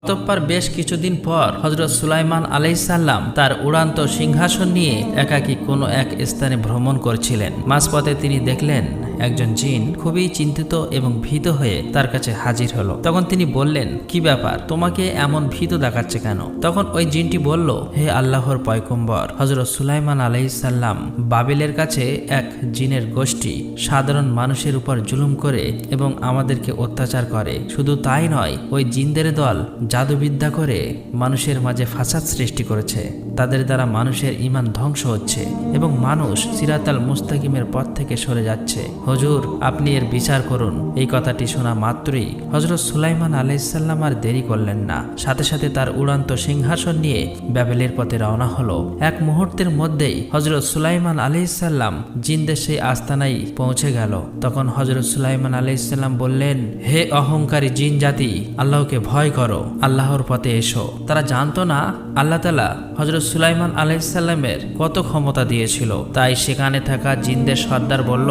অতঃপর বেশ কিছুদিন পর হযরত সুলাইমান আলাইহিসসালাম তার উড়ান্ত সিংহাসন নিয়ে একাকী কোনো এক স্থানে ভ্রমণ করছিলেন। মাঝপথে তিনি দেখলেন একজন জিন খুবই চিন্তিত এবং ভীত হয়ে তার কাছে হাজির হলো। তখন তিনি বললেন, কি ব্যাপার, তোমাকে এমন ভীত দেখাচ্ছে কেন? তখন ওই জিনটি বলল, হে আল্লাহর পয়গম্বর, হযরত সুলাইমান আলাইহিসসালাম বাবিলের কাছে এক জিনের গোষ্ঠী সাধারণ মানুষের উপর জুলুম করে এবং আমাদেরকে অত্যাচার করে। শুধু তাই নয়, ওই জিনদের দল জাদুবিদ্যা করে মানুষের মাঝে ফাসাদ সৃষ্টি করেছে। তাদের দ্বারা মানুষের ঈমান ধ্বংস হচ্ছে এবং মানুষ সিরাতাল মুস্তাকিমের পথ থেকে সরে যাচ্ছে। হুজুর, আপনি এর বিচার করুন। এই কথাটি শোনা মাত্রই হযরত সুলাইমান আলাইহিসসালাম আর দেরি করলেন না। সাথে সাথে তার উড়ান্ত সিংহাসন নিয়ে বাবেলের পথে রওনা হলো। এক মুহূর্তের মধ্যেই হযরত সুলাইমান আলাইহিসসালাম জিনদের সেই আস্তানায় পৌঁছে গেল। তখন হযরত সুলাইমান আলাইহিসসালাম বললেন, হে অহংকারী জিন জাতি, আল্লাহকে ভয় করো, আল্লাহর পথে এসো। তারা জানতো না আল্লাহ তাআলা হযরত সুলাইমান আলাইহিসসালামের কত ক্ষমতা দিয়েছিল। তাই সেখানে থাকা জিনদের সর্দার বলল,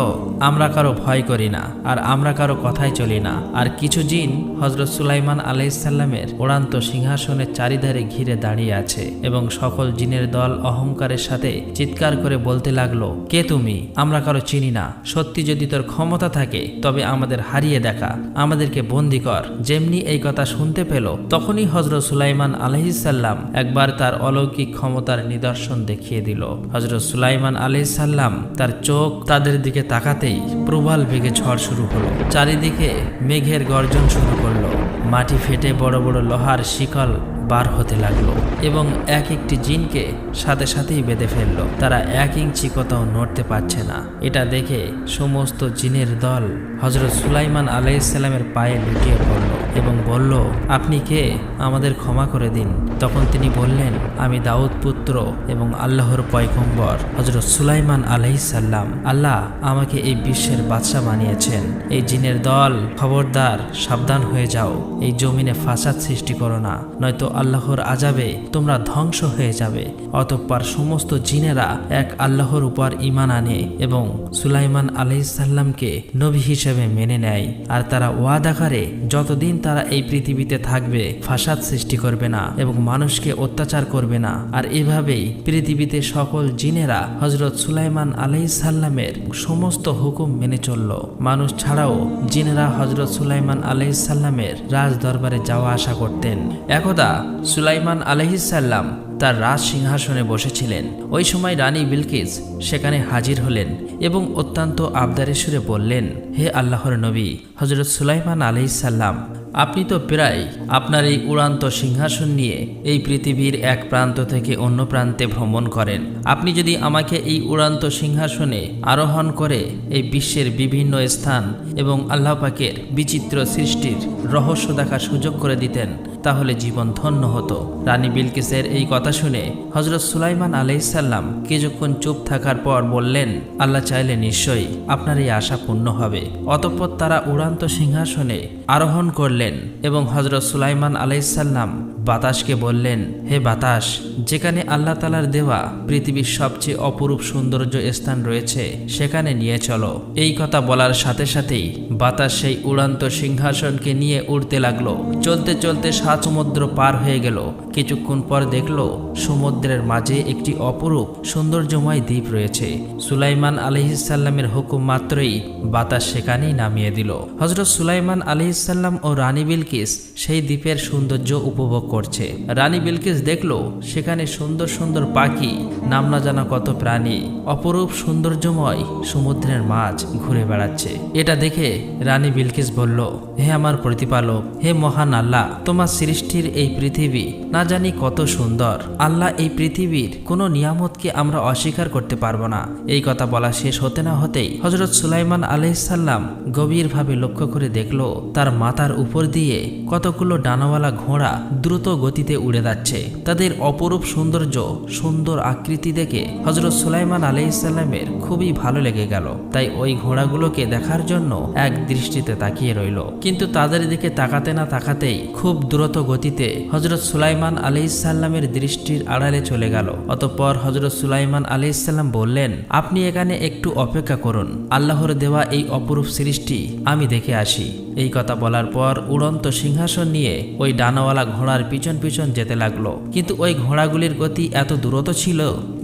আমরা কারো ভয় করি না আর আমরা কারো কথাই চলি না। আর কিছু জিন হযরত সুলাইমান আলাইহিসসালামের উড়ান্ত সিংহাসনের চারিধারে ঘিরে দাঁড়িয়ে আছে এবং সকল জিনের দল অহংকারের সাথে চিৎকার করে বলতে লাগলো, কে তুমি? আমরা কারো চিনি না। সত্যি যদি তোর ক্ষমতা থাকে তবে আমাদের হারিয়ে দেখা, আমাদেরকে বন্দী কর। যেমনি এই কথা শুনতে পেল তখনই হযরত সুলাইমান আলাইহিসসালাম একবার তার অলৌকিক ক্ষমতার নিদর্শন দেখিয়ে দিল। হযরত সুলাইমান আলাইহিসসালাম তার চোখ তাদের দিকে তাকাতেই প্রবল বেগে ঝড় শুরু হলো। চারিদিকে মেঘের গর্জন শুরু করলো। মাটি ফেটে বড় বড় লোহার শিকল বার হতে লাগলো এবং এক একটি জিনকে সাথে সাথেই বেঁধে ফেললো। তারা এক ইঞ্চি কোথাও নড়তে পারছে না। এটা দেখে সমস্ত জিনের দল হযরত সুলাইমান আলাইহিসসালামের পায়ে লুটিয়ে পড়ল এবং বলল, আপনি কে? আমাদের ক্ষমা করে দিন। তখন তিনি বললেন, আমি দাউদ পুত্র এবং আল্লাহর পয়গম্বর হযরত সুলাইমান আলাইহিসসালাম। আল্লাহ আমাকে এই বিশ্বের বাদশা বানিয়েছেন। এই জিনের দল, খবরদার, সাবধান হয়ে যাও। এই জমিনে ফাসাদ সৃষ্টি করো না, নয়তো আল্লাহর আযাবে তোমরা ধ্বংস হয়ে যাবে। অতঃপর সমস্ত জিনেরা এক আল্লাহর উপর ঈমান আনে এবং সুলাইমান আলাইহিসসালামকে নবী হিসেবে মেনে নেয়। আর তারা ওয়াদা করে যতদিন তারা এই পৃথিবীতে থাকবে ফাসাদ সৃষ্টি করবে না এবং মানুষকে অত্যাচার করবে না। আর এভাবেই পৃথিবীতে সকল জিনেরা হযরত সুলাইমান আলাইহিসসালামের সমস্ত হুকুম মেনে চলল। মানুষ ছাড়াও জিনেরা হযরত সুলাইমান আলাইহিসসালামের রাজ দরবারে যাওয়া আসা করতেন। একদা সুলাইমান আলাইহিসসালাম তার রাজ সিংহাসনে বসেছিলেন। ওই সময় রানী বিলকিস সেখানে হাজির হলেন এবং অত্যন্ত আবদারের সুরে বললেন, হে আল্লাহর নবী হযরত সুলাইমান আলাইহিসসালাম, আপনি তো প্রায় আপনার এই উড়ান্ত সিংহাসন নিয়ে এই পৃথিবীর এক প্রান্ত থেকে অন্য প্রান্তে ভ্রমণ করেন। আপনি যদি আমাকে এই উড়ান্ত সিংহাসনে আরোহণ করে এই বিশ্বের বিভিন্ন স্থান এবং আল্লাহ পাকের বিচিত্র সৃষ্টির রহস্য দেখার সুযোগ করে দিতেন তাহলে জীবন ধন্য হতো। রানী বিলকিসের এই কথা শুনে হযরত সুলাইমান আলাইহিসসালাম কিছুক্ষণ চুপ থাকার পর বললেন, আল্লাহ চাইলে নিশ্চয়ই আপনার এই আশা পূর্ণ হবে। অতঃপর তারা উড়ান্ত সিংহাসনে আরোহণ করলেন এবং হযরত সুলাইমান আলাইহিসসালাম বাতাসকে বললেন, হে বাতাস, যেখানে আল্লাহ তাআলার দেওয়া পৃথিবীর সবচেয়ে অপরূপ সৌন্দর্য স্থান রয়েছে সেখানে নিয়ে চলো। এই কথা বলার সাথে সাথেই বাতাস সেই উড়ান্ত সিংহাসনকে নিয়ে উড়তে লাগলো। চলতে চলতে 7 সমুদ্র পার হয়ে গেল। কিছুক্ষণ পর দেখলো সমুদ্রের মাঝে একটি অপরূপ সৌন্দর্যময় দ্বীপ রয়েছে। সুলাইমান আলাইহিসসালামের হুকুম মাত্রই বাতাস সেখানেই নামিয়ে দিল। হযরত সুলাইমান আলাইহিসসালাম ও রানী বিলকিস সেই দ্বীপের সৌন্দর্য উপভোগ করছে। রানী বিলকিস দেখলো সেখানে সুন্দর সুন্দর পাখি, নাম না জানা কত প্রাণী অপরূপ সৌন্দর্যময় সমুদ্রের মাঝ ঘুরে বেড়াচ্ছে। এটা দেখে রানী বিলকিস বলল, হে আমার প্রতিপালক, হে মহান আল্লাহ, তোমার সৃষ্টির এই পৃথিবী না জানি কত সুন্দর। আল্লাহ, এই পৃথিবীর কোনো নিয়ামতকে আমরা অস্বীকার করতে পারবো না। এই কথা বলা শেষ হতে না হতেই হযরত সুলাইমান আলাইহিসসালাম গভীরভাবে লক্ষ্য করে দেখলো তার মাথার উপর দিয়ে কতগুলো ডানাওয়ালা ঘোড়া দ্রুত গতিতে উড়ে যাচ্ছে। তাদের অপরূপ সৌন্দর্য, সুন্দর আকৃতি দেখে হযরত সুলাইমান আলাইহিসসালামের খুবই ভালো লেগে গেল। তাই ওই ঘোড়াগুলোকে দেখার জন্য এক দৃষ্টিতে তাকিয়ে রইল। কিন্তু তাদের দিকে তাকাতে না তাকাতেই খুব দ্রুত গতিতে হযরত সুলাইমান আলাইহিসসালামের দৃষ্টির আড়ালে চলে গেল। অতঃপর হযরত সুলাইমান আলাইহিসসালাম বললেন, আপনি এখানে একটু অপেক্ষা করুন, আল্লাহর দেওয়া এই অপরূপ সৃষ্টি আমি দেখে আসি। এই কথা বলার পর উড়ন্ত সিংহাসন নিয়ে ওই ডানাওয়ালা ঘোড়ার পিছন পিছন যেতে লাগলো। কিন্তু ওই ঘোড়াগুলির গতি এত দ্রুত ছিল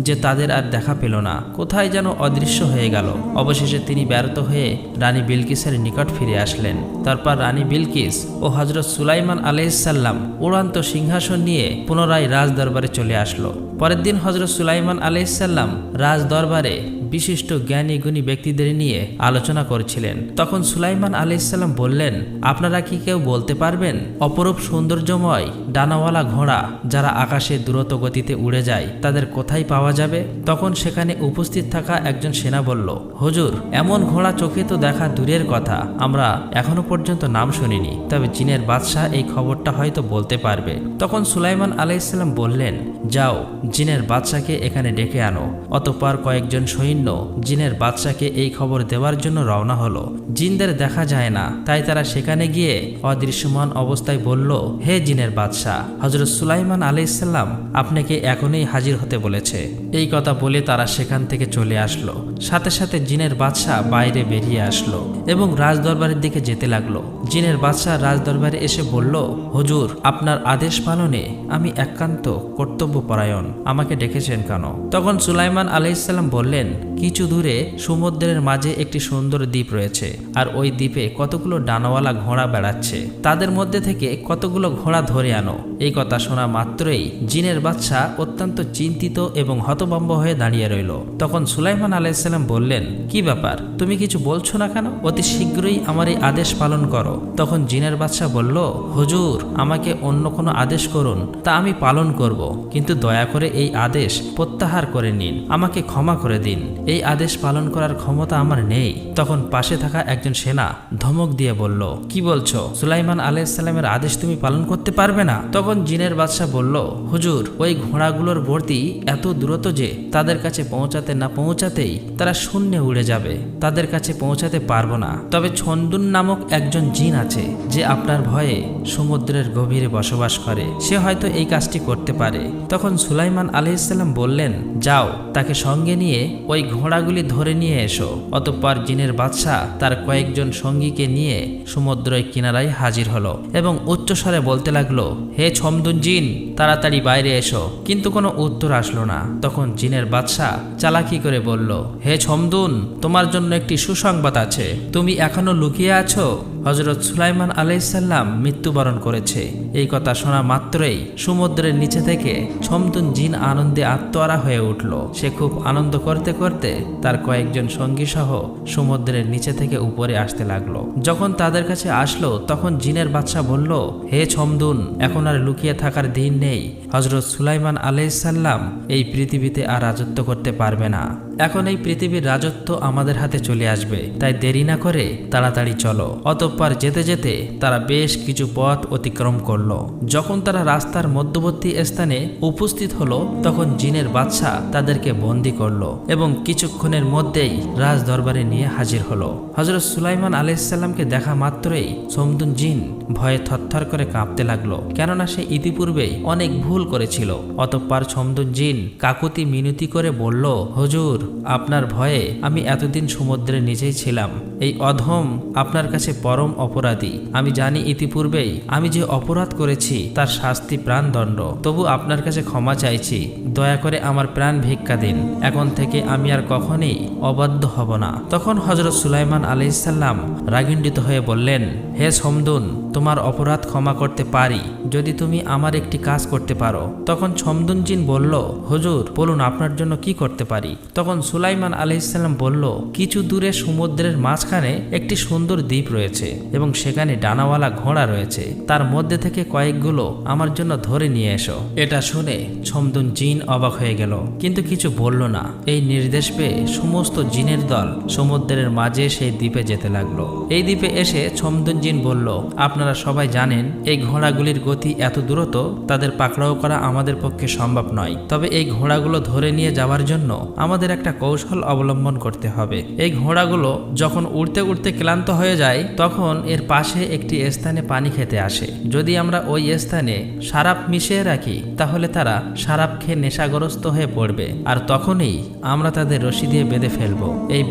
যে তাদের আর দেখা পেল না, কোথায় যেন অদৃশ্য হয়ে গেল। অবশেষে তিনি ব্যর্থ হয়ে রানী বিলকিসের নিকট ফিরে আসলেন। তারপর রানী বিলকিস ও হযরত সুলাইমান আলাইহিসসালাম উড়ন্ত সিংহাসন নিয়ে পুনরায় রাজ দরবারে চলে আসলো। পরের দিন হযরত সুলাইমান আলাইহিসসালাম রাজ দরবারে বিশিষ্ট জ্ঞানী গুণী ব্যক্তিদের নিয়ে আলোচনা করছিলেন। তখন সুলাইমান আলাইহিসসালাম বললেন, আপনারা কি কেউ বলতে পারবেন অপরূপ সৌন্দর্যময় ডানাওয়ালা ঘোড়া যারা আকাশে দ্রুত গতিতে উড়ে যায় তাদের কোথায় পাওয়া যাবে? তখন সেখানে উপস্থিত থাকা একজন সেনা বলল, হুজুর, এমন ঘোড়া চোখে তো দেখা দূরের কথা, আমরা এখনো পর্যন্ত নাম শুনিনি, তবে জিনের বাদশাহ এই খবরটা হয়তো বলতে পারবে। তখন সুলাইমান আলাইহিসসালাম বললেন, যাও, জিনের বাদশাকে এখানে ডেকে আনো। অতঃপর কয়েকজন সৈন্য জিনের বাদশাকে এই খবর দেওয়ার জন্য রওনা হলো। জিনদের দেখা যায় না, তাই তারা সেখানে গিয়ে অদৃশ্যমান অবস্থায় বলল, হে জিনের বাদশাহ, হযরত সুলাইমান আলাইহিসসালাম আপনাকে এখনই হাজির হতে বলেছে। এই কথা বলে তারা সেখান থেকে চলে আসলো। সাথে সাথে জিনের বাদশাহ বাইরে বেরিয়ে আসলো এবং রাজদরবারের দিকে যেতে লাগলো। জিনের বাদশাহ রাজদরবারে এসে বলল, হুজুর, আপনার আদেশ পালনে আমি একান্ত কর্তব্যপরায়ণ, আমাকে ডেকেছেন কেন? তখন সুলাইমান আলাইহিসসালাম বললেন, কিছু দূরে সমুদ্রের মাঝে একটি সুন্দর দ্বীপ রয়েছে, আর ওই দ্বীপে কতগুলো ডানাওয়ালা ঘোড়া বেড়াচ্ছে, তাদের মধ্যে থেকে কতগুলো ঘোড়া ধরে আনো। এই কথা শোনা মাত্রই জিনের বাদশাহ অত্যন্ত চিন্তিত এবং হতভম্ব হয়ে দাঁড়িয়ে রইল। তখন সুলাইমান আলাইহিসসালাম বললেন, কি ব্যাপার, তুমি কিছু বলছো না কেন? অতি শীঘ্রই আমার এই আদেশ পালন করো। তখন জিনের বাদশাহ বলল, হুজুর, আমাকে অন্য কোনো আদেশ করুন, তা আমি পালন করব, কিন্তু দয়া করে এই আদেশ প্রত্যাহার করে নিন, আমাকে ক্ষমা করে দিন, এই আদেশ পালন করার ক্ষমতা আমার নেই। তখন পাশে থাকা একজন সেনা ধমক দিয়ে বলল, কি বলছো? সুলাইমান আলাইহিসসালামের আদেশ তুমি পালন করতে পারবে না? তখন জিনের বাদশাহ বলল, হুজুর, ওই ঘোড়াগুলোর গতি এত দ্রুত যে তাদের কাছে পৌঁছাতে না পৌঁছাতেই তারা শূন্যে উড়ে যাবে, তাদের কাছে পৌঁছাতে পারবো না। তবে ছন্দুন নামক একজন জিন আছে যে আপনার ভয়ে সমুদ্রের গভীরে বসবাস করে, সে হয়তো এই কাজটি করতে পারে। তখন সুলাইমান আলাইহিসসালাম বললেন, যাও, তাকে সঙ্গে নিয়ে ওই ঘোড়াগুলি ধরে নিয়ে এসো। অতঃপর জিনের বাদশাহ তার কয়েকজন সঙ্গীকে নিয়ে সমুদ্রের কিনারায় হাজির হলো এবং উচ্চস্বরে বলতে লাগলো, হে ছমদুন জিন, তাড়াতাড়ি বাইরে এসো। কিন্তু কোনো উত্তর আসলো না। তখন জিনের বাদশাহ চালাকি করে বলল, হে ছমদুন, তোমার জন্য একটি সুসংবাদ আছে, তুমি এখনো লুকিয়ে আছো। হযরত সুলাইমান আলাইহিসসালাম মৃত্যুবরণ করেছে। এই কথা শোনা মাত্রই সমুদ্রের নিচে থেকে ছমদুন জিন আনন্দে আত্মহারা হয়ে উঠল। সে খুব আনন্দ করতে করতে তার কয়েকজন সঙ্গী সহ সমুদ্রের নিচে থেকে উপরে আসতে লাগলো। যখন তাদের কাছে আসলো তখন জিনের বাদশাহ বলল, হে ছমদুন, এখন আর লুকিয়ে থাকার দিন নেই। হযরত সুলাইমান আলাইহিসসালাম এই পৃথিবীতে আর রাজত্ব করতে পারবে না। এখন এই পৃথিবীর রাজত্ব আমাদের হাতে চলে আসবে, তাই দেরি না করে তাড়াতাড়ি চলো। অতঃপর যেতে যেতে তারা বেশ কিছু পথ অতিক্রম করলো। যখন তারা রাস্তার মধ্যবর্তী স্থানে উপস্থিত হলো তখন জিনের বাদশাহ তাদেরকে বন্দী করলো এবং কিছুক্ষণের মধ্যেই রাজ দরবারে নিয়ে হাজির হলো। হযরত সুলাইমান আলাইহিসসালামকে দেখা মাত্রই ছমদুন জিন ভয়ে থরথর করে কাঁপতে লাগলো, কেননা সে ইতিপূর্বেই অনেক ভুল করেছিল। অতঃপর ছমদুন জিন কাকুতি মিনতি করে বলল, হুজুর, আপনার ভয়ে আমি এতদিন সমুদ্রের নিচেই ছিলাম। এই অধম আপনার কাছে পরম অপরাধী। আমি জানি ইতিপূর্বেই আমি যে অপরাধ করেছি তার শাস্তি প্রাণদণ্ড, তবু আপনার কাছে ক্ষমা চাইছি, দয়া করে আমার প্রাণ ভিক্ষা দিন। এখন থেকে আমি আর কখনোই অবাধ্য হব না। তখন হযরত সুলাইমান আলাইহিসসালাম রাগান্বিত হয়ে বললেন, হে ছমদুন, তোমার অপরাধ ক্ষমা করতে পারি যদি তুমি আমার একটি কাজ করতে পারো। তখন ছমদুন জিন বলল, হুজুর, বলুন আপনার জন্য কি করতে পারি। তখন সুলাইমান আলাইহিসসালাম বলল, কিছু দূরে সমুদ্রের মাঝখানে একটি সুন্দর দ্বীপ রয়েছে এবং সেখানে ডানাওয়ালা ঘোড়া রয়েছে, তার মধ্যে থেকে কয়েকগুলো আমার জন্য ধরে নিয়ে এসো। এটা শুনে ছমদুন জিন অবাক হয়ে গেল, কিন্তু কিছু বলল না। এই নির্দেশ পেয়ে সমস্ত জিনের দল সমুদ্রের মাঝে সেই দ্বীপে যেতে লাগলো। এই দ্বীপে এসে ছমদুন জিন বলল, আপনারা সবাই জানেন এই ঘোড়াগুলির গতি এত দ্রুত, তাদের পাকড়াও করা আমাদের পক্ষে সম্ভব নয়। তবে এই ঘোড়াগুলো ধরে নিয়ে যাওয়ার জন্য আমাদের একটা একটা কৌশল অবলম্বন করতে হবে। এই ঘোড়াগুলো যখন উড়তে উড়তে ক্লান্ত হয়ে যায় তখন এর পাশে একটি স্থানে পানি খেতে আসে। যদি আমরা ওই স্থানে শারাপ মিশিয়ে রাখি তাহলে তারা শারাপ খেয়ে নেশাগ্রস্ত হয়ে পড়বে, আর তখনই আমরা তাদের রশি দিয়ে বেঁধে ফেলবো। এই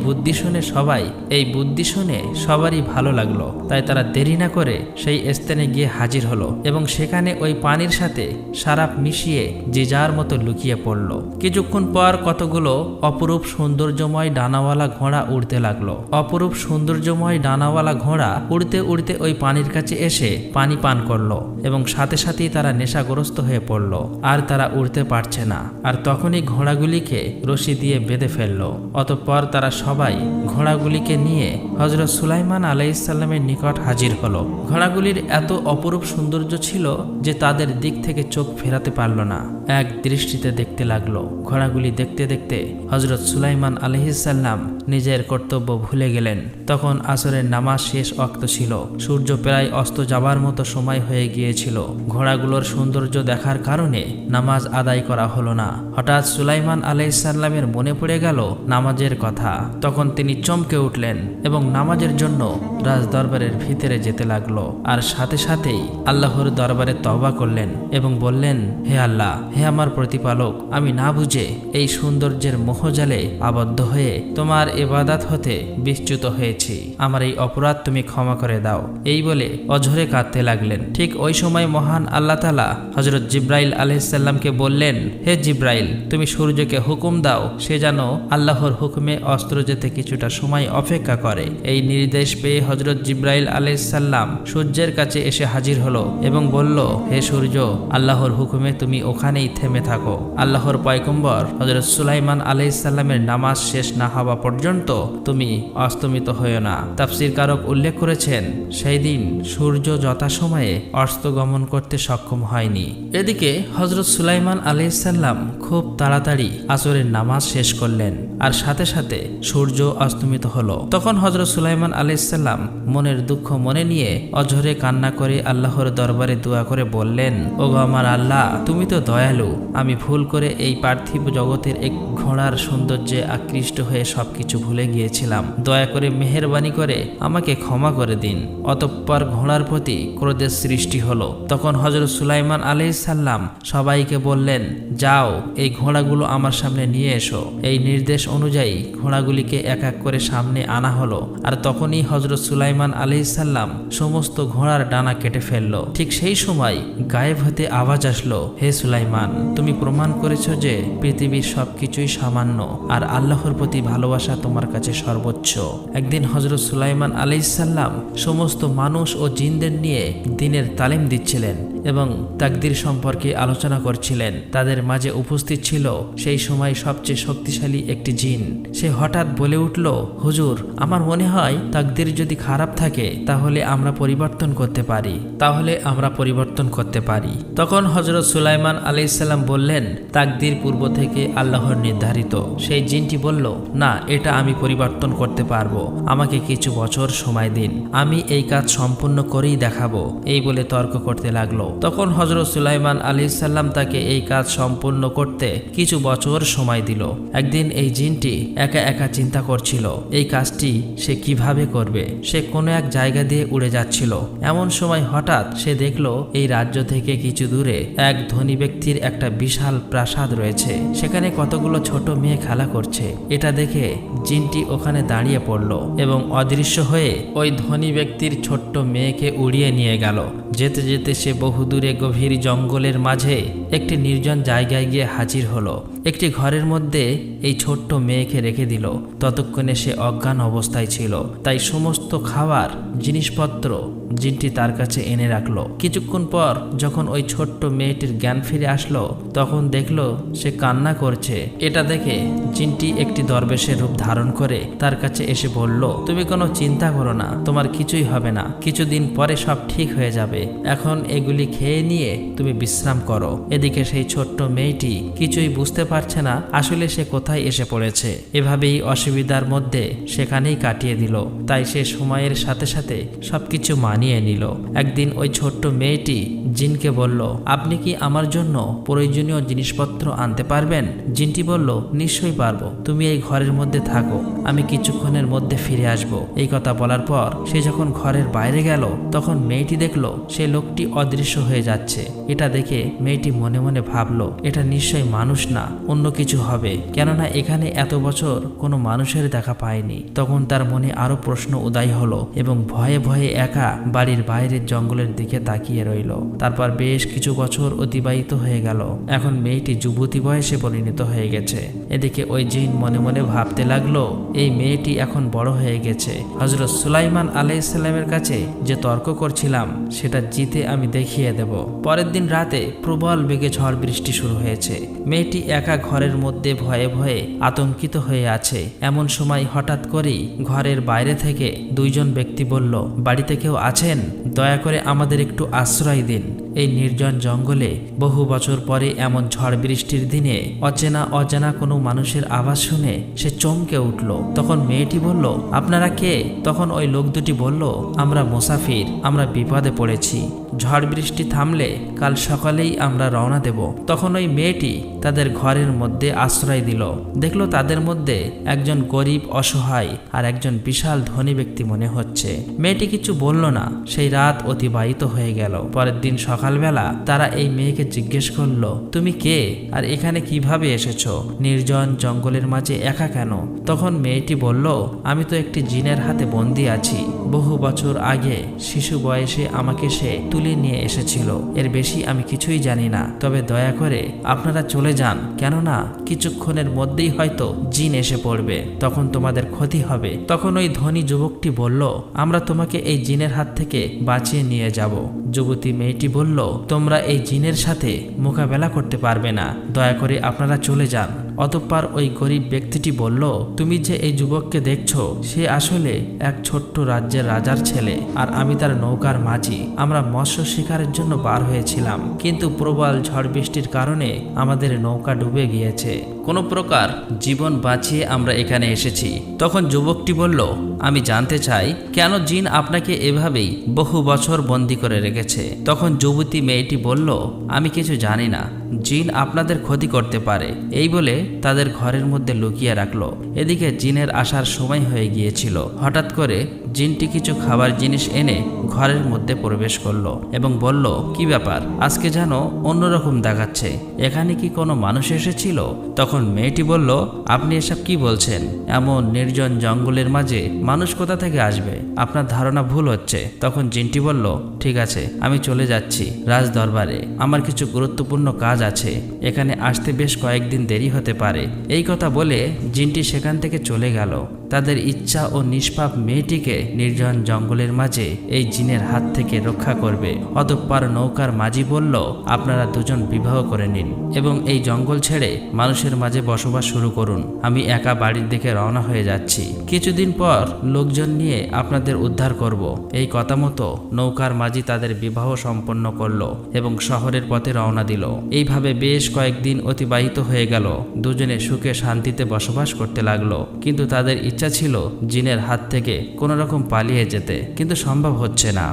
বুদ্ধি শুনে সবারই ভালো লাগলো, তাই তারা দেরি না করে সেই স্থানে গিয়ে হাজির হলো এবং সেখানে ওই পানির সাথে শারাপ মিশিয়ে যে যার মতো লুকিয়ে পড়ল। কিছুক্ষণ পর কতগুলো অপরূপ সৌন্দর্যময় ডানাওয়ালা ঘোড়া উড়তে লাগলো। অপরূপ সৌন্দর্যময় ডানাওয়ালা ঘোড়া উড়তে উড়তে ওই পানির কাছে এসে পানি পান করলো এবং সাথে সাথেই তারা নেশাগ্রস্ত হয়ে পড়ল, আর তারা উড়তে পারছে না। আর তখনই ঘোড়াগুলিকে রশি দিয়ে বেঁধে ফেললো। অতঃপর তারা সবাই ঘোড়াগুলিকে নিয়ে হযরত সুলাইমান আলাইহিসসালামের নিকট হাজির হলো। ঘোড়াগুলির এত অপরূপ সৌন্দর্য ছিল যে তাদের দিক থেকে চোখ ফেরাতে পারল না, এক দৃষ্টিতে দেখতে লাগলো। ঘোড়াগুলি দেখতে দেখতে হযরত সুলাইমান আলাইহিসসালাম নিজের কর্তব্য ভুলে গেলেন। তখন আসরের নামাজ শেষ ওয়াক্ত ছিল, সূর্য প্রায় অস্ত যাবার মতো সময় হয়ে গিয়েছিল। ঘোড়াগুলোর সৌন্দর্য দেখার কারণে নামাজ আদায় করা হলো না। হঠাৎ সুলাইমান আলাইহিসসালামের মনে পড়ে গেল নামাজের কথা। তখন তিনি চমকে উঠলেন এবং নামাজের জন্য রাজ দরবারের ভিতরে যেতে লাগলো, আর সাথে সাথেই আল্লাহর দরবারে তওবা করলেন এবং বললেন, হে আল্লাহ, হে আমার প্রতিপালক, আমি না বুঝে এই সৌন্দর্যের মোহজালে আবদ্ধ হয়ে তোমার ইবাদত হতে বিচ্যুত হয়েছি, আমার এই অপরাধ তুমি ক্ষমা করে দাও। এই বলে অঝরে কাঁদতে লাগলেন। ঠিক ওই সময় মহান আল্লাহ তাআলা হযরত জিব্রাইল আলাইহিসসালামকে বললেন, হে জিব্রাইল, তুমি সূর্যকে হুকুম দাও সে যেন আল্লাহর হুকুমে অস্ত্র যেতে কিছুটা সময় অপেক্ষা করে। এই নির্দেশ পেয়ে হযরত জিব্রাইল আলাইহিসসালাম সূর্যের কাছে এসে হাজির হলো এবং বলল, হে সূর্য, আল্লাহর হুকুমে তুমি ওখানেই থেমে থাকো। আল্লাহর পয়গম্বর হযরত সুলাইমান আলাইহিসসালামের নামাজ শেষ না হওয়া পর্যন্ত তুমি অস্তমিত হইও না। তাফসীরকারক উল্লেখ করেছেন, সেই দিন সূর্য যথাসময়ে অস্ত গমন করতে সক্ষম হয়নি। এদিকে হযরত সুলাইমান আলাইহিসসালাম খুব তাড়াতাড়ি আসরের নামাজ শেষ করলেন, আর সাথে সাথে সূর্য অস্তমিত হলো। তখন হযরত সুলাইমান আলাইহিসসালাম মনের দুঃখ মনে নিয়ে অঝরে কান্না করে আল্লাহর দরবারে দোয়া করে বললেন, ওগো আমার আল্লাহ, তুমি তো দয়ালু। আমি ভুল করে এই পার্থিব জগতের এক ঘোড়ার সৌন্দর্যে আকৃষ্ট হয়ে সবকিছু ভুলে গিয়েছিলাম। দয়া করে মেহেরবানি করে আমাকে ক্ষমা করে দিন। অতঃপর ঘোড়ার প্রতি ক্রোধের সৃষ্টি হলো। তখন হযরত সুলাইমান আলাইহিসসালাম সবাইকে বললেন, যাও, এই ঘোড়াগুলো আমার সামনে নিয়ে এসো। এই নির্দেশ অনুযায়ী ঘোড়াগুলিকে এক এক করে সামনে আনা হলো। আর তখনই হযরত সুলাইমান আলাইহিসসালাম সমস্ত ঘোড়ার ডানা কেটে ফেললো। ঠিক সেই সময় গায়েব হতে আওয়াজ আসলো, হে সুলাইমান, তুমি প্রমাণ করেছো যে পৃথিবীর সবকিছুই সামান্য, আর আল্লাহর প্রতি ভালোবাসা তোমার কাছে সর্বোচ্চ। একদিন হযরত সুলাইমান আলাইহিসসালাম সমস্ত মানুষ ও জিনদের নিয়ে দ্বীনের তালিম দিচ্ছিলেন এবং তাকদীর সম্পর্কে আলোচনা করছিলেন। তাদের মাঝে উপস্থিত ছিল সেই সময় সবচেয়ে শক্তিশালী একটি জিন। সে হঠাৎ বলে উঠল, হুজুর, আমার মনে হয় তাকদীর যদি খারাপ থাকে তাহলে আমরা পরিবর্তন করতে পারি। তখন হযরত সুলাইমান আলাইহিসসালাম বললেন, তাকদীর পূর্ব থেকে আল্লাহর নির্ধারিত। সেই জিনটি বলল, না, এটা আমি পরিবর্তন করতে পারবো, আমাকে কিছু বছর সময় দিন, আমি এই কাজ সম্পূর্ণ করেই দেখাবো। এই বলে তর্ক করতে লাগলো। তখন হযরত সুলাইমান আলাইহিসসালাম তাকে এই কাজ সম্পূর্ণ করতে কিছু বছর সময় দিল। একদিন এই জিনটি একা একা চিন্তা করছিল এই কাজটি সে কিভাবে করবে। সে কোনো এক জায়গা দিয়ে উড়ে যাচ্ছিল। এমন সময় হঠাৎ সে দেখলো এই রাজ্য থেকে কিছু দূরে এক ধনী ব্যক্তির একটা বিশাল প্রাসাদ রয়েছে। সেখানে কতগুলো ছোট মেয়ে খেলা করছে। এটা দেখে জিনটি ওখানে দাঁড়িয়ে পড়ল এবং অদৃশ্য হয়ে ওই ধনী ব্যক্তির ছোট্ট মেয়েকে উড়িয়ে নিয়ে গেল। যেতে যেতে সে বহুদূরে গভীর জঙ্গলের মাঝে একটি নির্জন জায়গায় গিয়ে হাজির হলো। একটি ঘরের মধ্যে এই ছোট্ট মেয়েকে রেখে দিল। ততক্ষণে সে অজ্ঞান অবস্থায় ছিল, তাই সমস্ত খাবার জিনিসপত্র জিনটি তার কাছে এনে রাখলো। কিছুক্ষণ পর যখন ওই ছোট্ট মেয়েটির জ্ঞান ফিরে আসলো তখন দেখলো সে কান্না করছে। এটা দেখে জিনটি একটি দরবেশের রূপ ধারণ ধারণ করে তার কাছে এসে বলল, তুমি কোনো চিন্তা করো না, তোমার কিছুই হবে না, কিছুদিন পরে সব ঠিক হয়ে যাবে, এখন এগুলি খেয়ে নিয়ে তুমি বিশ্রাম করো। এদিকে সেই ছোট্ট মেয়েটি কিছুই বুঝতে পারছে না আসলে সে কোথায় এসে পড়েছে। এভাবেই অসুবিধার মধ্যে সেখানেই কাটিয়ে দিল। তাই সে সময়ের সাথে সাথে সবকিছু মানিয়ে নিল। একদিন ওই ছোট্ট মেয়েটি জিনকে বলল, আপনি কি আমার জন্য প্রয়োজনীয় জিনিসপত্র আনতে পারবেন? জিনটি বলল, নিশ্চয়ই পারবো, তুমি এই ঘরের মধ্যে থাকো, আমি কিছুক্ষণের মধ্যে ফিরে আসব। এই কথা বলার পর সে যখন ঘরের বাইরে গেল তখন মেয়েটি দেখলো সে লোকটি অদৃশ্য হয়ে যাচ্ছে। এটা দেখে মেয়েটি মনে মনে ভাবলো, এটা নিশ্চয়ই মানুষ না, অন্য কিছু হবে, কেননা এখানে এত বছর কোনো মানুষের দেখা পায়নি। তখন তার মনে আরো প্রশ্ন উদয় হলো এবং ভয়ে ভয়ে একা বাড়ির বাইরের জঙ্গলের দিকে তাকিয়ে রইল। তারপর বেশ কিছু বছর অতিবাহিত হয়ে গেল। এখন মেয়েটি যুবতী বয়সে পরিণত হয়ে গেছে। এদিকে ওই জিন মনে মনে ভাবতে লাগলো, এই মেয়েটি এখন বড় হয়ে গেছে, হযরত সুলাইমান আলাইহিস সালামের কাছে যে তর্ক করছিলাম সেটা জিতে আমি দেখিয়ে দেব। পরের দিন রাতে প্রবল বেগে ঝড় বৃষ্টি শুরু হয়েছে। মেয়েটি একা ঘরের মধ্যে ভয়ে ভয়ে আতঙ্কিত হয়ে আছে। এমন সময় হঠাৎ করেই ঘরের বাইরে থেকে দুইজন ব্যক্তি বলল, বাড়িতে কেউ আছেন? দয়া করে আমাদের একটু আশ্রয় দিন। এই নির্জন জঙ্গলে বহু বছর পরে এমন ঝড় বৃষ্টির দিনে অজানা কোনো মানুষের আওয়াজ শুনে সে চমকে উঠল। তখন মেয়েটি বলল, আপনারা কে? তখন ওই লোক দুটি বলল, আমরা মুসাফির, আমরা বিপদে পড়েছি, ঝড় বৃষ্টি থামলে কাল সকালেই আমরা রওনা দেব। তখন ওই মেয়েটি তাদের ঘরের মধ্যে আশ্রয় দিল। দেখলো তাদের মধ্যে একজন গরিব অসহায় আর একজন বিশাল ধনী ব্যক্তি মনে হচ্ছে। মেয়েটি কিছু বলল না। সেই রাত অতিবাহিত হয়ে গেল। পরের দিন সকালবেলা তারা এই মেয়েকে জিজ্ঞেস করলো, তুমি কে আর এখানে কিভাবে এসেছো? নির্জন জঙ্গলের মাঝে একা কেন? তখন মেয়েটি বলল, আমি তো একটি জিনের হাতে বন্দী আছি। বহু বছর আগে শিশু বয়সে আমাকে সে তুলে নিয়ে এসেছিল। এর বেশি আমি কিছুই জানি না। তবে দয়া করে আপনারা চলে যান, কেননা কিছুক্ষণের মধ্যেই হয়তো জিন এসে পড়বে, তখন তোমাদের ক্ষতি হবে। তখন ওই ধনী যুবকটি বলল, আমরা তোমাকে এই জিনের হাত থেকে বাঁচিয়ে নিয়ে যাব। যুবতী মেয়েটি বলল, তোমরা এই জিনের সাথে মোকাবেলা করতে পারবে না, দয়া করে আপনারা চলে যান। অতঃপর ওই গরিব ব্যক্তিটি বলল, তুমি যে এই যুবককে দেখছো সে আসলে এক ছোট্ট রাজ্যের রাজার ছেলে, আর আমি তার নৌকার মাঝি। আমরা মৎস্য শিকারের জন্য বার হয়েছিলাম, কিন্তু প্রবল ঝড় বৃষ্টির কারণে আমাদের নৌকা ডুবে গিয়েছে। কোনো প্রকার জীবন বাঁচিয়ে আমরা এখানে এসেছি। তখন যুবকটি বলল, আমি জানতে চাই কেন জিন আপনাকে এভাবেই বহু বছর বন্দী করে রেখেছে? তখন যুবতী মেয়েটি বলল, আমি কিছু জানি না, জিন আপনাদের ক্ষতি করতে পারে। এই বলে তাদের ঘরের মধ্যে লুকিয়ে রাখলো। এদিকে জিনের আসার সময় হয়ে গিয়েছিল। হঠাৎ করে জিনটি কিছু খাবার জিনিস এনে ঘরের মধ্যে প্রবেশ করলো এবং বলল, কি ব্যাপার, আজকে যেন অন্যরকম দেখাচ্ছে, এখানে কি কোনো মানুষ এসেছিল? তখন মেয়েটি বলল, আপনি এসব কি বলছেন? এমন নির্জন জঙ্গলের মাঝে মানুষ কোথা থেকে আসবে? আপনার ধারণা ভুল হচ্ছে। তখন জিনটি বলল, ঠিক আছে, আমি চলে যাচ্ছি রাজ দরবারে, আমার কিছু গুরুত্বপূর্ণ কাজ আছে, এখানে আসতে বেশ কয়েকদিন দেরি হতে পারে। এই কথা বলে জিনটি সেখান থেকে চলে গেল। তাদের ইচ্ছা ও নিষ্পাপ মেয়েটিকে নির্জন জঙ্গলের মাঝে এই জিনের হাত থেকে রক্ষা করবে। অতঃপর নৌকার মাঝি বলল, আপনারা দুজন বিবাহ করে নিন এবং এই জঙ্গল ছেড়ে মানুষের মাঝে বসবাস শুরু করুন। আমি একা বাড়ির দিকে রওনা হয়ে যাচ্ছি, কিছুদিন পর লোকজন নিয়ে আপনাদের উদ্ধার করব। এই কথা মতো নৌকার মাঝি তাদের বিবাহ সম্পন্ন করলো এবং শহরের পথে রওনা দিল। এইভাবে বেশ কয়েকদিন অতিবাহিত হয়ে গেল। দুজনে সুখে শান্তিতে বসবাস করতে লাগলো। কিন্তু তাদের ইচ্ছা ছিল জিনের হাত থেকে কোনো রকম পালিয়ে যেতে, কিন্তু সম্ভব হচ্ছে না।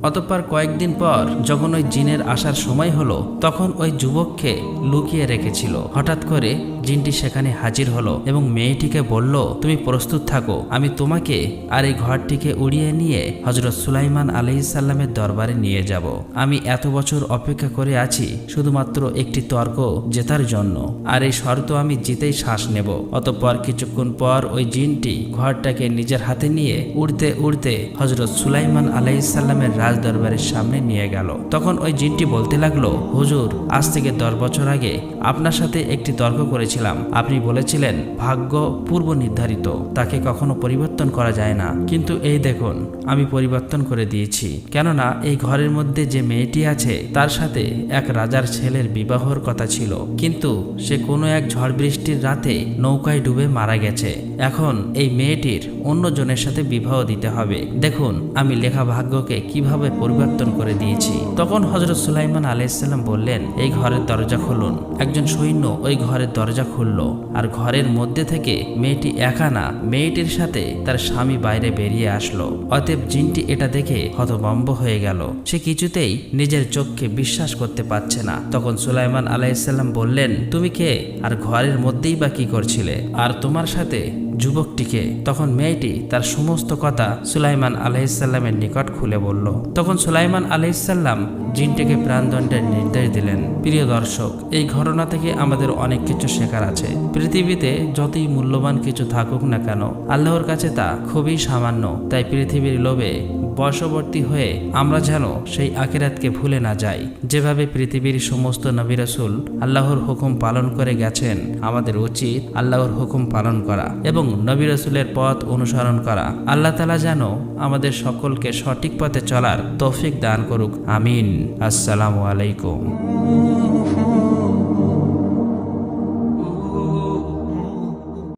অতঃপর কয়েকদিন পর যখন ওই জিনের আসার সময় হলো, তখন ওই যুবককে লুকিয়ে রেখেছিল। হঠাৎ করে জিনটি সেখানে হাজির হলো এবং মেয়েটিকে বলল, তুমি প্রস্তুত থাকো, আমি তোমাকে আর এই ঘরটিকে উড়িয়ে নিয়ে হযরত সুলাইমান আলাইহিস সালামের দরবারে নিয়ে যাব। আমি এত বছর অপেক্ষা করে আছি শুধুমাত্র একটি তর্ক জেতার জন্য, আর এই শর্ত আমি জিতেই শ্বাস নেব। অতঃপর কিছুক্ষণ পর ওই জিনটি ঘরটাকে নিজের হাতে নিয়ে উড়তে উড়তে হযরত সুলাইমান আলাইহিস সালামের রাজদরবারের সামনে নিয়ে গেল। তখন ওই জিনটি বলতে লাগলো, হুজুর, আজ থেকে 10 বছর আগে আপনার সাথে একটি তর্ক করেছিলাম। আপনি বলেছিলেন ভাগ্য পূর্ব নির্ধারিত, তাকে কখনো পরিবর্তন করা যায় না। কিন্তু এই দেখুন, আমি পরিবর্তন করে দিয়েছি। কেননা এই ঘরের মধ্যে যে মেয়েটি আছে তার সাথে এক রাজার ছেলের বিবাহর কথা ছিল, কিন্তু সে কোনো এক ঝড় বৃষ্টির রাতে নৌকায় ডুবে মারা গেছে। এখন এই মেয়েটির অন্য জনের সাথে বিবাহ দিতে হবে। দেখুন আমি লেখা ভাগ্যকে কিভাবে পরিবর্তন করে দিয়েছি। তখন হযরত সুলাইমান আলাইহিস সালাম বললেন, এই ঘরের দরজা খুলুন। একজন সৈন্য ওই ঘরের দরজা খুলল, আর ঘরের মধ্যে থেকে মেয়েটি একা না, মেয়েটির সাথে তার স্বামী বাইরে বেরিয়ে আসলো। অতএব জিনটি এটা দেখে হতভম্ব হয়ে গেল। সে কিছুতেই নিজের চোখকে বিশ্বাস করতে পারছে না। তখন সুলাইমান আলাইহিস সালাম বললেন, তুমি কে, আর ঘরের মধ্যেই বা কি করছিলে, আর তোমার সাথে যুবকটিকে? তখন মেয়েটি তার সমস্ত কথা সুলাইমান আলাইহিস সালামের নিকট খুলে বলল। তখন সুলাইমান আলাইহিস সালাম জিনটিকে প্রাণদণ্ডের নির্দেশ দিলেন। প্রিয় দর্শক, এই ঘটনা থেকে আমাদের অনেক কিছু শেখার আছে। পৃথিবীতে যতই মূল্যবান কিছু থাকুক না কেন, আল্লাহর কাছে তা খুবই সামান্য। তাই পৃথিবীর লোভে বশবর্তী হয়ে আমরা যেন সেই আখিরাতকে ভুলে না যাই। যেভাবে পৃথিবীর সমস্ত নবী রাসূল আল্লাহর হুকুম পালন করে গেছেন, আমাদের উচিত আল্লাহর হুকুম পালন করা এবং নবী রাসূলের পথ অনুসরণ করা। আল্লাহ তাআলা যেন আমাদের সকলকে সঠিক পথে চলার তৌফিক দান করুক। আমিন। আসসালামু আলাইকুম।